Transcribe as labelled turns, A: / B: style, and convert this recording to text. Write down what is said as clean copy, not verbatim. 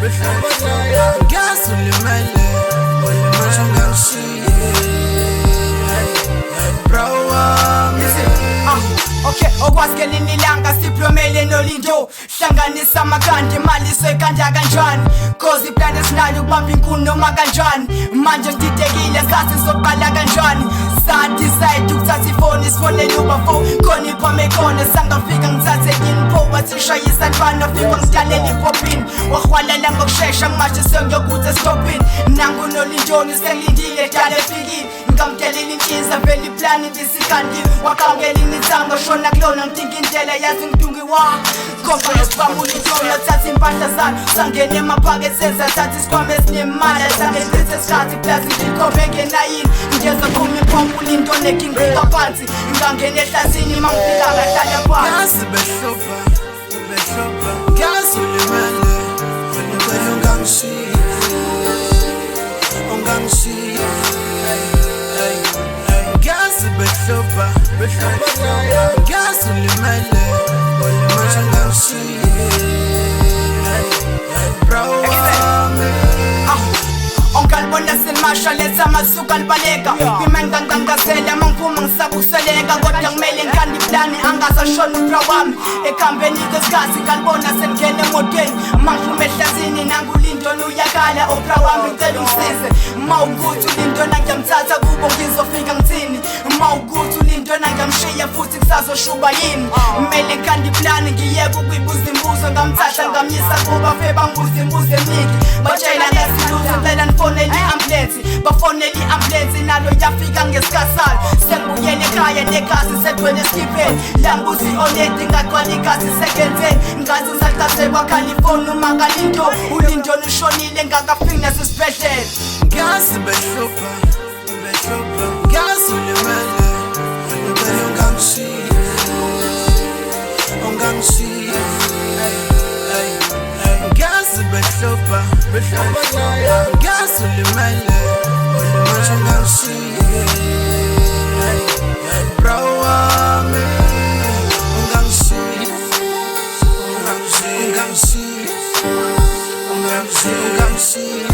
A: Gas ulimele, ungangishiyile bro wami.
B: Okay, okwasikelinye ilanga siplomele noLindo, hlanganisa amakandi imali sekanja kanjani, cause iplani esinayo ukubamba inkuni noma kanjani. Manje ngididekile ngathi sizoqala kanjani. Sadecide ukuthatha ifoni sifonele ubafo, khona iphome khona sangafika ngithathe info, bathi shayisa ntwana fika ngidlalela ipopini. Wahwalela ngokushesha ngimashe sengiyokuthi esitopini. Nangu noLindo sengilindile dala efikile, ngamdelela inhliziyo vele iplani bisikandi. Wakangela imithango shona kulona ngidinga indlela yazi ngidungiwa khomba esibamula itona thatha impahla zami sangena emaphakethe senzathatha isikhwama esinemali sangechitha isikhathi plazi ngikhombe ngenayini ngeza phuma ipompo uLindo nekinqika phansi ngangena ehlazini mangifika ngahlala phansi.
A: Gas behlupha gas ulimele ngicela ungangishiyile gas behlupha gas ulimele ungangishiyile bro wami.
B: Onkalibona selimasha letha masuka libaleka imenga ngangasela mangiphuma ngisabuseleka kodwa kumele ngikandi iplani angazashona ubra wami ekhambeni kwesikhathi ngalibona selingena emotweni mangiphuma ehlazini nangu uLindo uyakala obra wami ngicela ungisize mawukuthi uLindo ngiyamthatha kubo ngizofika ngithini mawukuthi uLindo ngiyamshiya futhi kusazoshuba yini kumele ngikandi iplani ngiyeke ukuyibuza imbuzo ngamthatha ngamyisa kuba fe bangibuza imbuzo eminingi batshela ngesiluzo ngicela nifonele i-ambulensi bafonele i-ambulensi nalo yafika ngesikhathi sengibuyele ekhaya negazi sedwele esikipeni lambuza i-oledi ngagcwala igazi sekenzeni ngazi ngisaqasekwa khalifoni uma kaLindo uLindo ushonile ngakafiki nasesibhedlela.
A: Gas behlupha gas ulimele ngicela ungangishiyile gas behlupha gas ulimele ungangishiyile bro wami. Ungangishiyile